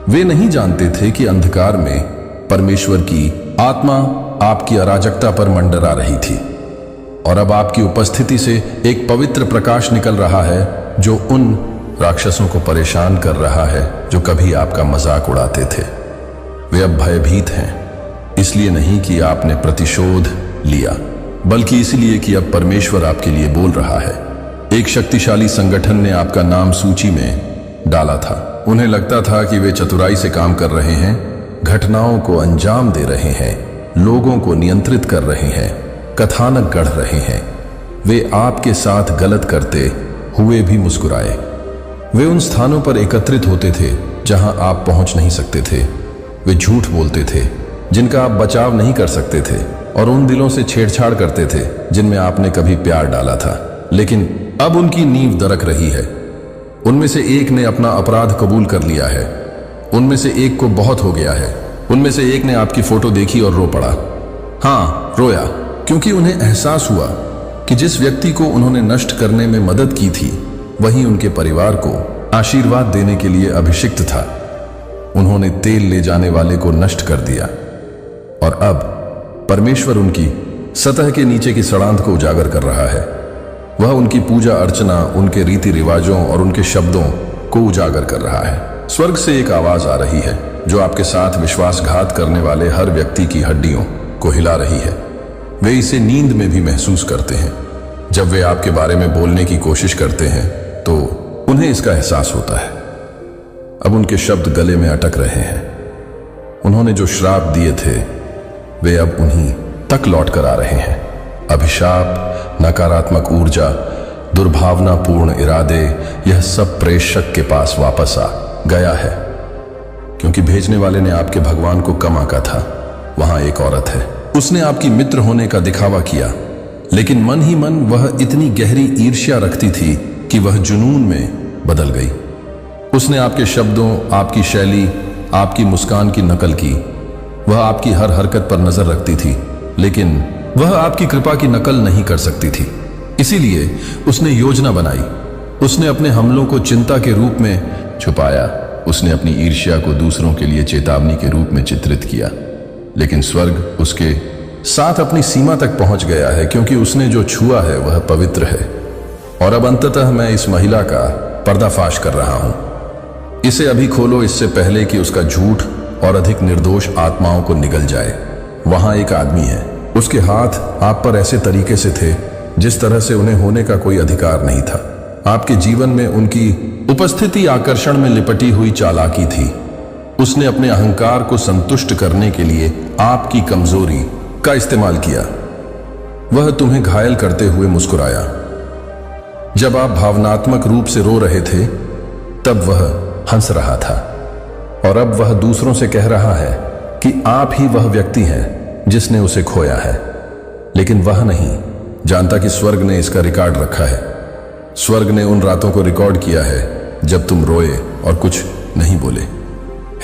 वे नहीं जानते थे कि अंधकार में परमेश्वर की आत्मा आपकी अराजकता पर मंडरा रही थी और अब आपकी उपस्थिति से एक पवित्र प्रकाश निकल रहा है जो उन राक्षसों को परेशान कर रहा है जो कभी आपका मजाक उड़ाते थे। वे अब भयभीत हैं, इसलिए नहीं कि आपने प्रतिशोध लिया, बल्कि इसलिए कि अब परमेश्वर आपके लिए बोल रहा है। एक शक्तिशाली संगठन ने आपका नाम सूची में डाला था। उन्हें लगता था कि वे चतुराई से काम कर रहे हैं, घटनाओं को अंजाम दे रहे हैं, लोगों को नियंत्रित कर रहे हैं, कथानक गढ़ रहे हैं। वे आपके साथ गलत करते हुए भी मुस्कुराए। वे उन स्थानों पर एकत्रित होते थे जहां आप पहुंच नहीं सकते थे। वे झूठ बोलते थे जिनका आप बचाव नहीं कर सकते थे और उन दिलों से छेड़छाड़ करते थे जिनमें आपने कभी प्यार डाला था। लेकिन अब उनकी नींव दरक रही है। उनमें से एक ने अपना अपराध कबूल कर लिया है। उनमें से एक को बहुत हो गया है। उनमें से एक ने आपकी फोटो देखी और रो पड़ा। हाँ, रोया, क्योंकि उन्हें एहसास हुआ कि जिस व्यक्ति को उन्होंने नष्ट करने में मदद की थी वही उनके परिवार को आशीर्वाद देने के लिए अभिषिक्त था। उन्होंने तेल ले जाने वाले को नष्ट कर दिया और अब परमेश्वर उनकी सतह के नीचे की सड़ांध को उजागर कर रहा है। वह उनकी पूजा अर्चना, उनके रीति रिवाजों और उनके शब्दों को उजागर कर रहा है। स्वर्ग से एक आवाज आ रही है जो आपके साथ विश्वासघात करने वाले हर व्यक्ति की हड्डियों को हिला रही है। वे इसे नींद में भी महसूस करते हैं। जब वे आपके बारे में बोलने की कोशिश करते हैं तो उन्हें इसका एहसास होता है। अब उनके शब्द गले में अटक रहे हैं। उन्होंने जो श्राप दिए थे वे अब उन्हीं तक लौट कर आ रहे हैं। अभिशाप, नकारात्मक ऊर्जा, दुर्भावनापूर्ण इरादे, यह सब प्रेषक के पास वापस आ गया है, क्योंकि भेजने वाले ने आपके भगवान को कम आंका था। वहां एक औरत है, उसने आपकी मित्र होने का दिखावा किया, लेकिन मन ही मन वह इतनी गहरी ईर्ष्या रखती थी कि वह जुनून में बदल गई। उसने आपके शब्दों, आपकी शैली, आपकी मुस्कान की नकल की। वह आपकी हर हरकत पर नजर रखती थी, लेकिन वह आपकी कृपा की नकल नहीं कर सकती थी। इसीलिए उसने योजना बनाई। उसने अपने हमलों को चिंता के रूप में छुपाया। उसने अपनी ईर्ष्या को दूसरों के लिए चेतावनी के रूप में चित्रित किया। लेकिन स्वर्ग उसके साथ अपनी सीमा तक पहुंच गया है, क्योंकि उसने जो छुआ है वह पवित्र है। और अब अंततः मैं इस महिला का पर्दाफाश कर रहा हूं। इसे अभी खोलो, इससे पहले कि उसका झूठ और अधिक निर्दोष आत्माओं को निगल जाए। वहां एक आदमी है, उसके हाथ आप पर ऐसे तरीके से थे जिस तरह से उन्हें होने का कोई अधिकार नहीं था। आपके जीवन में उनकी उपस्थिति आकर्षण में लिपटी हुई चालाकी थी। उसने अपने अहंकार को संतुष्ट करने के लिए आपकी कमजोरी का इस्तेमाल किया। वह तुम्हें घायल करते हुए मुस्कुराया। जब आप भावनात्मक रूप से रो रहे थे तब वह हंस रहा था, और अब वह दूसरों से कह रहा है कि आप ही वह व्यक्ति हैं जिसने उसे खोया है। लेकिन वह नहीं जानता कि स्वर्ग ने इसका रिकॉर्ड रखा है। स्वर्ग ने उन रातों को रिकॉर्ड किया है जब तुम रोए और कुछ नहीं बोले।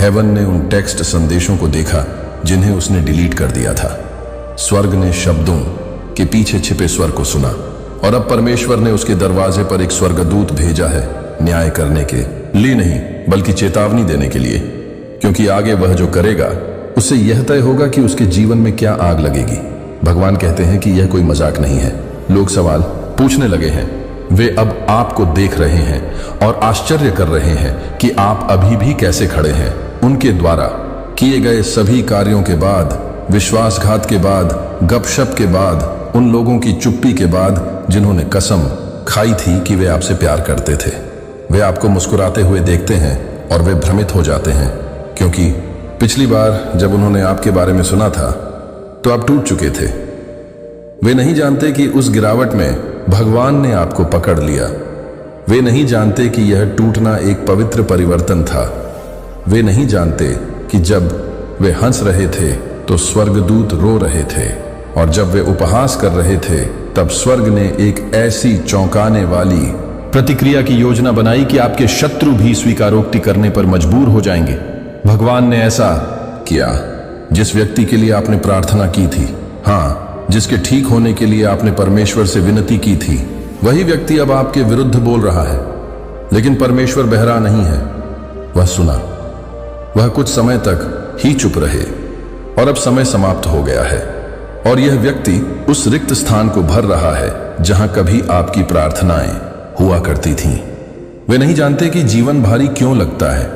हेवन ने उन टेक्स्ट संदेशों को देखा जिन्हें उसने डिलीट कर दिया था। स्वर्ग ने शब्दों के पीछे छिपे स्वर को सुना। और अब परमेश्वर ने उसके दरवाजे पर एक स्वर्गदूत भेजा है न्याय करने के लिए नहीं, बल्कि चेतावनी देने के लिए, क्योंकि आगे वह जो करेगा उससे यह तय होगा कि उसके जीवन में क्या आग लगेगी। भगवान कहते हैं कि यह कोई मजाक नहीं है। लोग सवाल पूछने लगे हैं। वे अब आपको देख रहे हैं और आश्चर्य कर रहे हैं कि आप अभी भी कैसे खड़े हैं। उनके द्वारा किए गए सभी कार्यों के बाद, विश्वासघात के बाद, गपशप के बाद, उन लोगों की चुप्पी के बाद जिन्होंने कसम खाई थी कि वे आपसे प्यार करते थे, वे आपको मुस्कुराते हुए देखते हैं और वे भ्रमित हो जाते हैं, क्योंकि पिछली बार जब उन्होंने आपके बारे में सुना था तो आप टूट चुके थे। वे नहीं जानते कि उस गिरावट में भगवान ने आपको पकड़ लिया। वे नहीं जानते कि यह टूटना एक पवित्र परिवर्तन था। वे नहीं जानते कि जब वे हंस रहे थे तो स्वर्गदूत रो रहे थे, और जब वे उपहास कर रहे थे तब स्वर्ग ने एक ऐसी चौंकाने वाली प्रतिक्रिया की योजना बनाई कि आपके शत्रु भी स्वीकारोक्ति करने पर मजबूर हो जाएंगे। भगवान ने ऐसा किया जिस व्यक्ति के लिए आपने प्रार्थना की थी, हाँ, जिसके ठीक होने के लिए आपने परमेश्वर से विनती की थी, वही व्यक्ति अब आपके विरुद्ध बोल रहा है। लेकिन परमेश्वर बहरा नहीं है, वह सुना। वह कुछ समय तक ही चुप रहे और अब समय समाप्त हो गया है, और यह व्यक्ति उस रिक्त स्थान को भर रहा है जहां कभी आपकी प्रार्थनाएं हुआ करती थीं। वे नहीं जानते कि जीवन भारी क्यों लगता है।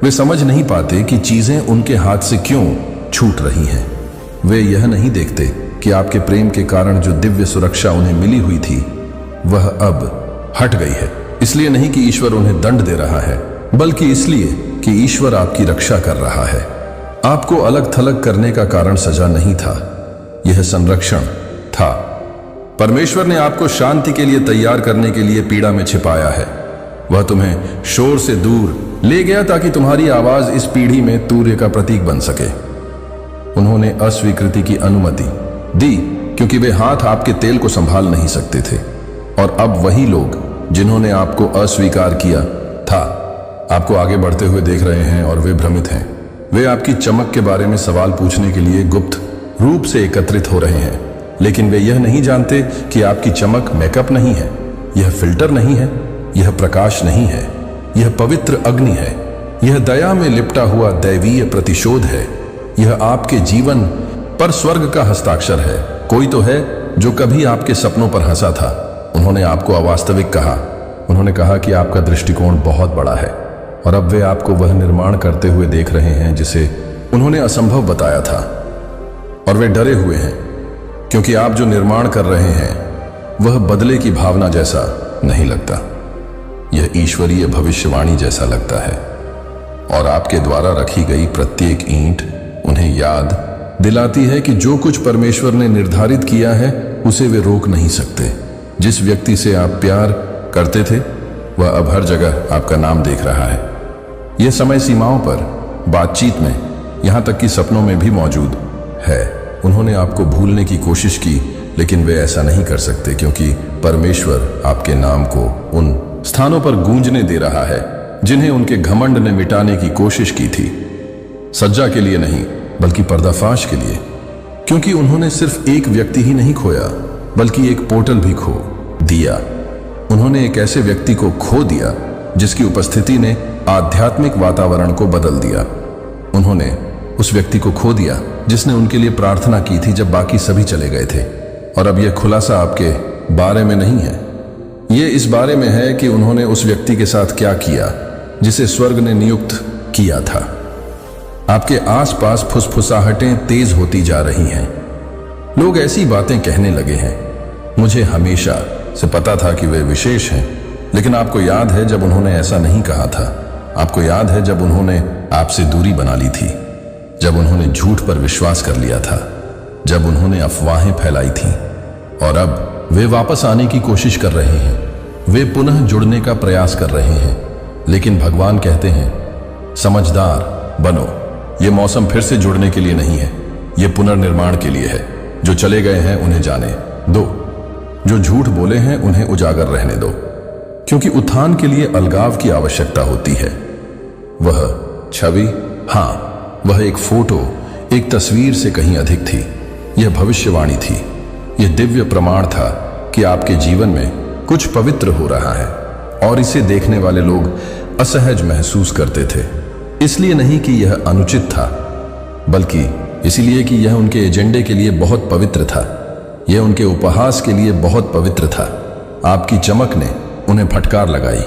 वे समझ नहीं पाते कि चीजें उनके हाथ से क्यों छूट रही हैं। वे यह नहीं देखते कि आपके प्रेम के कारण जो दिव्य सुरक्षा उन्हें मिली हुई थी वह अब हट गई है। इसलिए नहीं कि ईश्वर उन्हें दंड दे रहा है, बल्कि इसलिए कि ईश्वर आपकी रक्षा कर रहा है। आपको अलग थलग करने का कारण सजा नहीं था, यह संरक्षण था। परमेश्वर ने आपको शांति के लिए तैयार करने के लिए पीड़ा में छिपाया है। वह तुम्हें शोर से दूर ले गया ताकि तुम्हारी आवाज इस पीढ़ी में तूर्य का प्रतीक बन सके। उन्होंने अस्वीकृति की अनुमति दी क्योंकि वे हाथ आपके तेल को संभाल नहीं सकते थे, और अब वही लोग जिन्होंने आपको अस्वीकार किया था आपको आगे बढ़ते हुए देख रहे हैं और वे भ्रमित हैं। वे आपकी चमक के बारे में सवाल पूछने के लिए गुप्त रूप से एकत्रित हो रहे हैं, लेकिन वे यह नहीं जानते कि आपकी चमक मेकअप नहीं है, यह फिल्टर नहीं है, यह प्रकाश नहीं है, यह पवित्र अग्नि है, यह दया में लिपटा हुआ दैवीय प्रतिशोध है, यह आपके जीवन पर स्वर्ग का हस्ताक्षर है। कोई तो है जो कभी आपके सपनों पर हंसा था। उन्होंने आपको अवास्तविक कहा। उन्होंने कहा कि आपका दृष्टिकोण बहुत बड़ा है, और अब वे आपको वह निर्माण करते हुए देख रहे हैं जिसे उन्होंने असंभव बताया था, और वे डरे हुए हैं क्योंकि आप जो निर्माण कर रहे हैं वह बदले की भावना जैसा नहीं लगता। यह ईश्वरीय भविष्यवाणी जैसा लगता है, और आपके द्वारा रखी गई प्रत्येक ईंट उन्हें याद दिलाती है कि जो कुछ परमेश्वर ने निर्धारित किया है उसे वे रोक नहीं सकते। जिस व्यक्ति से आप प्यार करते थे वह अब हर जगह आपका नाम देख रहा है। यह समय सीमाओं पर, बातचीत में, यहां तक कि सपनों में भी मौजूद है। उन्होंने आपको भूलने की कोशिश की, लेकिन वे ऐसा नहीं कर सकते क्योंकि परमेश्वर आपके नाम को उन स्थानों पर गूंजने दे रहा है जिन्हें उनके घमंड ने मिटाने की कोशिश की थी। सज्जा के लिए नहीं, बल्कि पर्दाफाश के लिए, क्योंकि उन्होंने सिर्फ एक व्यक्ति ही नहीं खोया बल्कि एक पोर्टल भी खो दिया। उन्होंने एक ऐसे व्यक्ति को खो दिया जिसकी उपस्थिति ने आध्यात्मिक वातावरण को बदल दिया। उन्होंने उस व्यक्ति को खो दिया जिसने उनके लिए प्रार्थना की थी जब बाकी सभी चले गए थे। और अब यह खुलासा आपके बारे में नहीं है, यह इस बारे में है कि उन्होंने उस व्यक्ति के साथ क्या किया जिसे स्वर्ग ने नियुक्त किया था। आपके आसपास फुसफुसाहटें तेज होती जा रही हैं। लोग ऐसी बातें कहने लगे हैं। मुझे हमेशा से पता था कि वे विशेष हैं, लेकिन आपको याद है जब उन्होंने ऐसा नहीं कहा था। आपको याद है जब उन्होंने आपसे दूरी बना ली थी, जब उन्होंने झूठ पर विश्वास कर लिया था, जब उन्होंने अफवाहें फैलाई थीं, और अब वे वापस आने की कोशिश कर रहे हैं। वे पुनः जुड़ने का प्रयास कर रहे हैं। लेकिन भगवान कहते हैं, समझदार बनो। ये मौसम फिर से जुड़ने के लिए नहीं है, यह पुनर्निर्माण के लिए है। जो चले गए हैं उन्हें जाने दो, जो झूठ बोले हैं उन्हें उजागर रहने दो, क्योंकि उत्थान के लिए अलगाव की आवश्यकता होती है। वह छवि, हाँ, वह एक फोटो, एक तस्वीर से कहीं अधिक थी। यह भविष्यवाणी थी, यह दिव्य प्रमाण था कि आपके जीवन में कुछ पवित्र हो रहा है, और इसे देखने वाले लोग असहज महसूस करते थे। इसलिए नहीं कि यह अनुचित था, बल्कि इसलिए कि यह उनके एजेंडे के लिए बहुत पवित्र था। यह उनके उपहास के लिए बहुत पवित्र था। आपकी चमक ने उन्हें फटकार लगाई,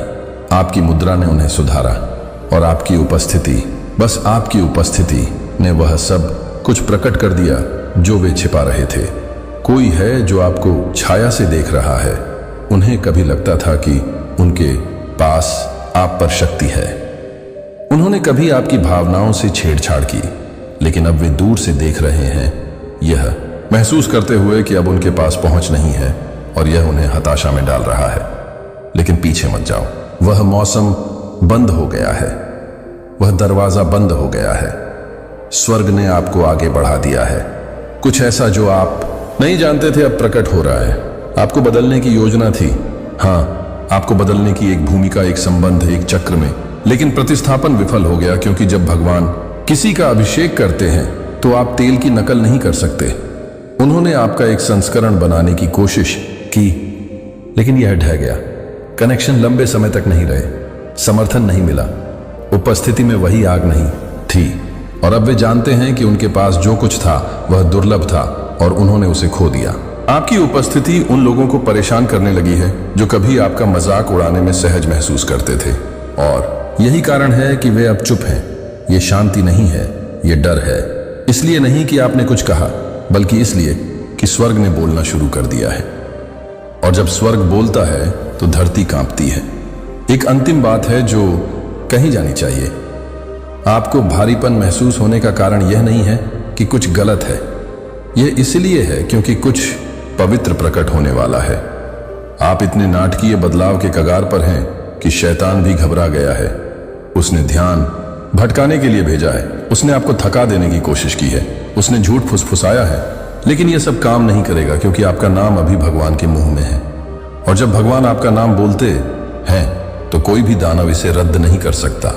आपकी मुद्रा ने उन्हें सुधारा, और आपकी उपस्थिति, बस आपकी उपस्थिति ने वह सब कुछ प्रकट कर दिया जो वे छिपा रहे थे। कोई है जो आपको छाया से देख रहा है। उन्हें कभी लगता था कि उनके पास आप पर शक्ति है। उन्होंने कभी आपकी भावनाओं से छेड़छाड़ की, लेकिन अब वे दूर से देख रहे हैं, यह महसूस करते हुए कि अब उनके पास पहुंच नहीं है, और यह उन्हें हताशा में डाल रहा है। लेकिन पीछे मत जाओ, वह मौसम बंद हो गया है, वह दरवाजा बंद हो गया है। स्वर्ग ने आपको आगे बढ़ा दिया है। कुछ ऐसा जो आप नहीं जानते थे अब प्रकट हो रहा है। आपको बदलने की योजना थी, हाँ, आपको बदलने की एक भूमिका, एक संबंध, एक चक्र में, लेकिन प्रतिस्थापन विफल हो गया, क्योंकि जब भगवान किसी का अभिषेक करते हैं तो आप तेल की नकल नहीं कर सकते। उन्होंने आपका एक संस्करण बनाने की कोशिश की, लेकिन यह ढह गया। कनेक्शन लंबे समय तक नहीं रहे, समर्थन नहीं मिला, उपस्थिति में वही आग नहीं थी, और अब वे जानते हैं कि उनके पास जो कुछ था वह दुर्लभ था, और उन्होंने उसे खो दिया। आपकी उपस्थिति उन लोगों को परेशान करने लगी है जो कभी आपका मजाक उड़ाने में सहज महसूस करते थे, और यही कारण है कि वे अब चुप हैं। ये शांति नहीं है, ये डर है। इसलिए नहीं कि आपने कुछ कहा, बल्कि इसलिए कि स्वर्ग ने बोलना शुरू कर दिया है, और जब स्वर्ग बोलता है तो धरती कांपती है। एक अंतिम बात है जो कही जानी चाहिए। आपको भारीपन महसूस होने का कारण यह नहीं है कि कुछ गलत है, यह इसलिए है क्योंकि कुछ पवित्र प्रकट होने वाला है। आप इतने नाटकीय बदलाव के कगार पर हैं कि शैतान भी घबरा गया है। उसने ध्यान भटकाने के लिए भेजा है, उसने आपको थका देने की कोशिश की है, उसने झूठ फुसफुसाया है, लेकिन यह सब काम नहीं करेगा, क्योंकि आपका नाम अभी भगवान के मुंह में है। और जब भगवान आपका नाम बोलते हैं तो कोई भी दानव इसे रद्द नहीं कर सकता।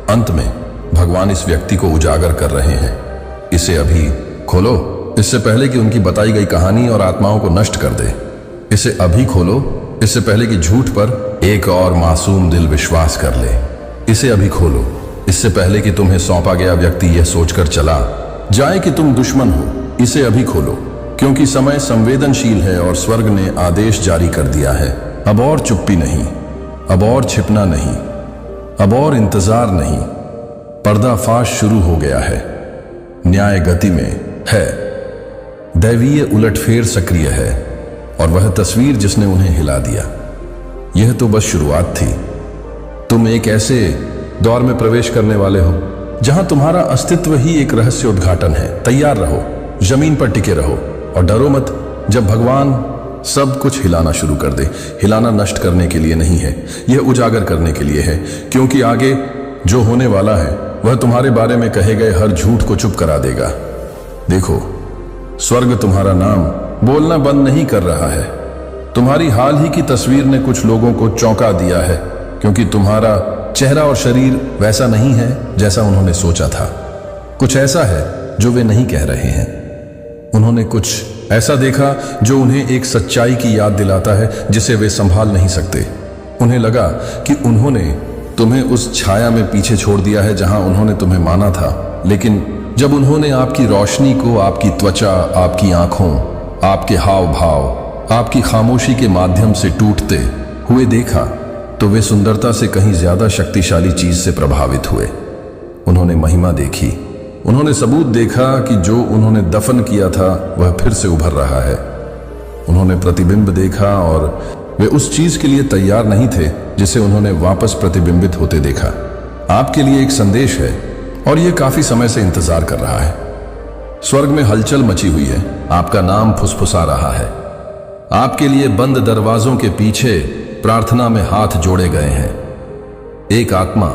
अंत में भगवान इस व्यक्ति को उजागर कर रहे हैं। इसे अभी खोलो, इससे पहले कि उनकी बताई गई कहानी और आत्माओं को नष्ट कर दे। इसे अभी खोलो, इससे पहले कि झूठ पर एक और मासूम दिल विश्वास कर ले। इसे अभी खोलो, इससे पहले कि तुम्हें सौंपा गया व्यक्ति यह सोचकर चला जाए कि तुम दुश्मन हो। इसे अभी खोलो, क्योंकि समय संवेदनशील है और स्वर्ग ने आदेश जारी कर दिया है। अब और चुप्पी नहीं, अब और छिपना नहीं, अब और इंतजार नहीं। पर्दाफाश शुरू हो गया है। न्याय गति में है, दैवीय उलटफेर सक्रिय है, और वह तस्वीर जिसने उन्हें हिला दिया, यह तो बस शुरुआत थी। तुम एक ऐसे दौर में प्रवेश करने वाले हो जहां तुम्हारा अस्तित्व ही एक रहस्य उद्घाटन है। तैयार रहो, जमीन पर टिके रहो, और डरो मत जब भगवान सब कुछ हिलाना शुरू कर दे। हिलाना नष्ट करने के लिए नहीं है, यह उजागर करने के लिए है, क्योंकि आगे जो होने वाला है वह तुम्हारे बारे में कहे गए हर झूठ को चुप करा देगा। देखो, स्वर्ग तुम्हारा नाम बोलना बंद नहीं कर रहा है। तुम्हारी हाल ही की तस्वीर ने कुछ लोगों को चौंका दिया है, क्योंकि तुम्हारा चेहरा और शरीर वैसा नहीं है जैसा उन्होंने सोचा था। कुछ ऐसा है जो वे नहीं कह रहे हैं। उन्होंने कुछ ऐसा देखा जो उन्हें एक सच्चाई की याद दिलाता है जिसे वे संभाल नहीं सकते। उन्हें लगा कि उन्होंने तुम्हें उस छाया में पीछे छोड़ दिया है जहां उन्होंने तुम्हें माना था, लेकिन जब उन्होंने आपकी रोशनी को आपकी त्वचा, आपकी आंखों, आपके हाव भाव, आपकी खामोशी के माध्यम से टूटते हुए देखा, तो वे सुंदरता से कहीं ज्यादा शक्तिशाली चीज से प्रभावित हुए। उन्होंने महिमा देखी, उन्होंने सबूत देखा कि जो उन्होंने दफन किया था वह फिर से उभर रहा है। उन्होंने प्रतिबिंब देखा, और वे उस चीज के लिए तैयार नहीं थे जिसे उन्होंने वापस प्रतिबिंबित होते देखा। आपके लिए एक संदेश है, और यह काफी समय से इंतजार कर रहा है। स्वर्ग में हलचल मची हुई है, आपका नाम फुसफुसा रहा है। आपके लिए बंद दरवाजों के पीछे प्रार्थना में हाथ जोड़े गए हैं। एक आत्मा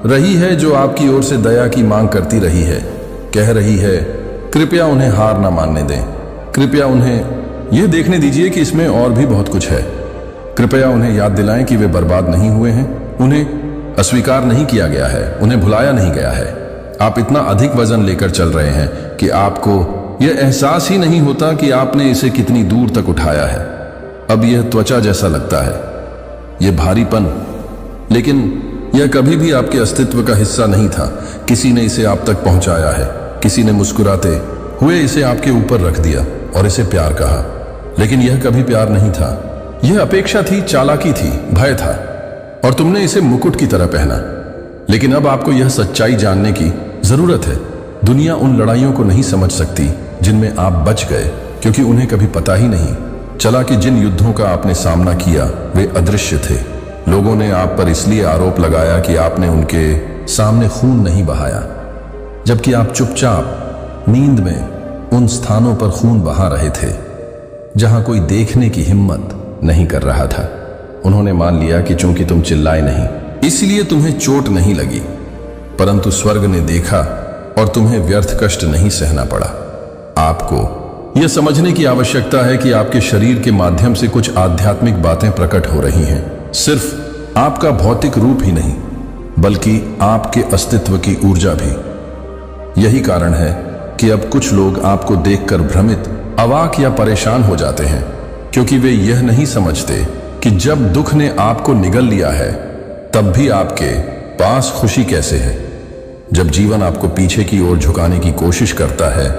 रही है जो आपकी ओर से दया की मांग करती रही है, कह रही है, कृपया उन्हें हार ना मानने दें, कृपया उन्हें यह देखने दीजिए कि इसमें और भी बहुत कुछ है। कृपया उन्हें याद दिलाएं कि वे बर्बाद नहीं हुए हैं, उन्हें अस्वीकार नहीं किया गया है, उन्हें भुलाया नहीं गया है। आप इतना अधिक वजन लेकर चल रहे हैं कि आपको यह एहसास ही नहीं होता कि आपने इसे कितनी दूर तक उठाया है। अब यह त्वचा जैसा लगता है, यह भारीपन, लेकिन यह कभी भी आपके अस्तित्व का हिस्सा नहीं था। किसी ने इसे आप तक पहुंचाया है, किसी ने मुस्कुराते हुए इसे आपके ऊपर रख दिया और इसे प्यार कहा, लेकिन यह कभी प्यार नहीं था। यह अपेक्षा थी, चालाकी थी, भय था, और तुमने इसे मुकुट की तरह पहना। लेकिन अब आपको यह सच्चाई जानने की जरूरत है। दुनिया उन लड़ाइयों को नहीं समझ सकती जिनमें आप बच गए, क्योंकि उन्हें कभी पता ही नहीं चला कि जिन युद्धों का आपने सामना किया वे अदृश्य थे। लोगों ने आप पर इसलिए आरोप लगाया कि आपने उनके सामने खून नहीं बहाया, जबकि आप चुपचाप नींद में उन स्थानों पर खून बहा रहे थे जहां कोई देखने की हिम्मत नहीं कर रहा था। उन्होंने मान लिया कि चूंकि तुम चिल्लाए नहीं, इसलिए तुम्हें चोट नहीं लगी, परंतु स्वर्ग ने देखा और तुम्हें व्यर्थ कष्ट नहीं सहना पड़ा। आपको यह समझने की आवश्यकता है कि आपके शरीर के माध्यम से कुछ आध्यात्मिक बातें प्रकट हो रही हैं। सिर्फ आपका भौतिक रूप ही नहीं, बल्कि आपके अस्तित्व की ऊर्जा भी। यही कारण है कि अब कुछ लोग आपको देखकर भ्रमित, अवाक या परेशान हो जाते हैं, क्योंकि वे यह नहीं समझते कि जब दुख ने आपको निगल लिया है तब भी आपके पास खुशी कैसे है। जब जीवन आपको पीछे की ओर झुकाने की कोशिश करता है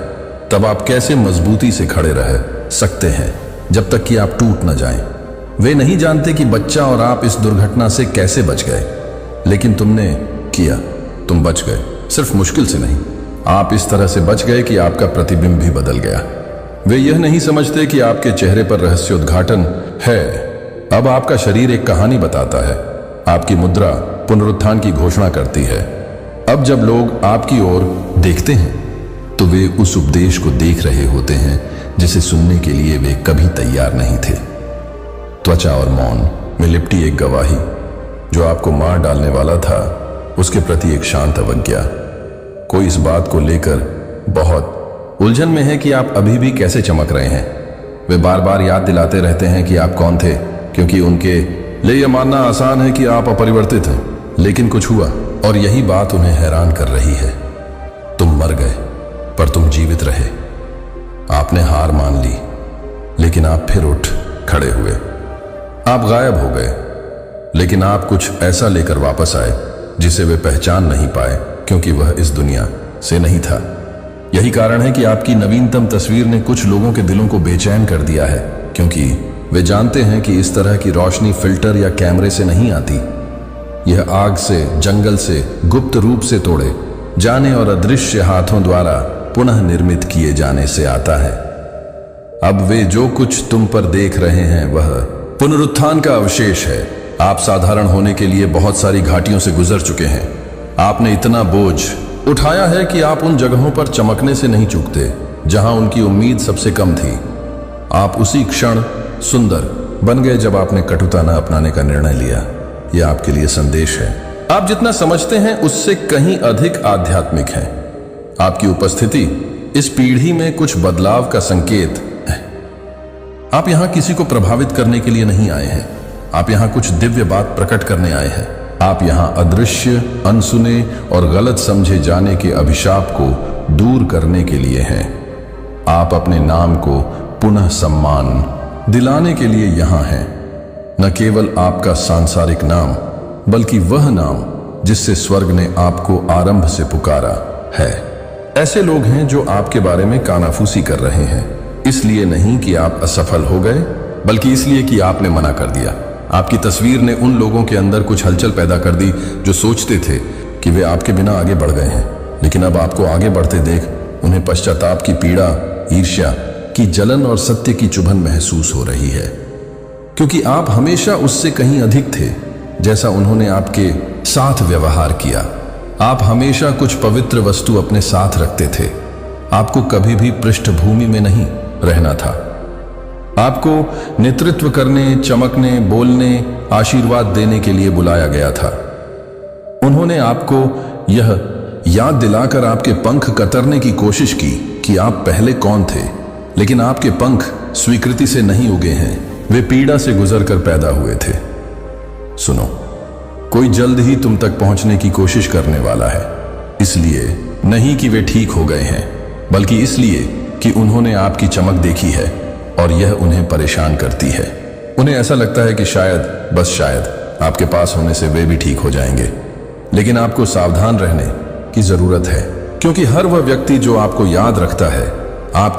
तब आप कैसे मजबूती से खड़े रह सकते हैं जब तक कि आप टूट न जाएं। वे नहीं जानते कि बच्चा और आप इस दुर्घटना से कैसे बच गए, लेकिन तुमने किया, तुम बच गए। सिर्फ मुश्किल से नहीं, आप इस तरह से बच गए कि आपका प्रतिबिंब भी बदल गया। वे यह नहीं समझते कि आपके चेहरे पर रहस्योद्घाटन है। अब आपका शरीर एक कहानी बताता है, आपकी मुद्रा पुनरुत्थान की घोषणा करती है। अब जब लोग आपकी ओर देखते हैं तो वे उस उपदेश को देख रहे होते हैं जिसे सुनने के लिए वे कभी तैयार नहीं थे। त्वचा और मौन में लिपटी एक गवाही, जो आपको मार डालने वाला था उसके प्रति एक शांत अवज्ञा। कोई इस बात को लेकर बहुत उलझन में है कि आप अभी भी कैसे चमक रहे हैं। वे बार बार याद दिलाते रहते हैं कि आप कौन थे, क्योंकि उनके लिए यह मानना आसान है कि आप अपरिवर्तित हैं। लेकिन कुछ हुआ और यही बात उन्हें हैरान कर रही है। तुम मर गए पर तुम जीवित रहे। आपने हार मान ली, लेकिन आप फिर उठ खड़े हुए। आप गायब हो गए, लेकिन आप कुछ ऐसा लेकर वापस आए जिसे वे पहचान नहीं पाए, क्योंकि वह इस दुनिया से नहीं था। यही कारण है कि आपकी नवीनतम तस्वीर ने कुछ लोगों के दिलों को बेचैन कर दिया है, क्योंकि वे जानते हैं कि इस तरह की रोशनी फिल्टर या कैमरे से नहीं आती। यह आग से, जंगल से, गुप्त रूप से तोड़े जाने और अदृश्य हाथों द्वारा पुनः निर्मित किए जाने से आता है। अब वे जो कुछ तुम पर देख रहे हैं वह पुनरुत्थान का अवशेष है। आप साधारण होने के लिए बहुत सारी घाटियों से गुजर चुके हैं। आपने इतना बोझ उठाया है कि आप उन जगहों पर चमकने से नहीं चूकते जहां उनकी उम्मीद सबसे कम थी। आप उसी क्षण सुंदर बन गए जब आपने कटुता न अपनाने का निर्णय लिया। यह आपके लिए संदेश है। आप जितना समझते हैं उससे कहीं अधिक आध्यात्मिक है। आपकी उपस्थिति इस पीढ़ी में कुछ बदलाव का संकेत है। आप यहां किसी को प्रभावित करने के लिए नहीं आए हैं। आप यहां कुछ दिव्य बात प्रकट करने आए हैं। आप यहां अदृश्य, अनसुने और गलत समझे जाने के अभिशाप को दूर करने के लिए हैं। आप अपने नाम को पुनः सम्मान दिलाने के लिए यहां हैं। न केवल आपका सांसारिक नाम, बल्कि वह नाम जिससे स्वर्ग ने आपको आरंभ से पुकारा है। ऐसे लोग हैं जो आपके बारे में कानाफूसी कर रहे हैं, इसलिए नहीं कि आप असफल हो गए, बल्कि इसलिए कि आपने मना कर दिया। आपकी तस्वीर ने उन लोगों के अंदर कुछ हलचल पैदा कर दी जो सोचते थे कि वे आपके बिना आगे बढ़ गए हैं। लेकिन अब आपको आगे बढ़ते देख उन्हें पश्चाताप की पीड़ा, ईर्ष्या की जलन और सत्य की चुभन महसूस हो रही है, क्योंकि आप हमेशा उससे कहीं अधिक थे जैसा उन्होंने आपके साथ व्यवहार किया। आप हमेशा कुछ पवित्र वस्तु अपने साथ रखते थे। आपको कभी भी पृष्ठभूमि में नहीं रहना था। आपको नेतृत्व करने, चमकने, बोलने, आशीर्वाद देने के लिए बुलाया गया था। उन्होंने आपको यह याद दिलाकर आपके पंख कतरने की कोशिश की कि आप पहले कौन थे, लेकिन आपके पंख स्वीकृति से नहीं उगे हैं, वे पीड़ा से गुजरकर पैदा हुए थे। सुनो, कोई जल्द ही तुम तक पहुंचने की कोशिश करने वाला है। इसलिए नहीं कि वे ठीक हो गए हैं, बल्कि इसलिए कि उन्होंने आपकी चमक देखी है और यह उन्हें परेशान करती है। उन्हें ऐसा लगता है कि शायद, बस शायद आपके पास होने से वे भी ठीक हो जाएंगे। लेकिन आपको सावधान रहने की जरूरत है, क्योंकि हर वह व्यक्ति जो आपको याद रखता है आपके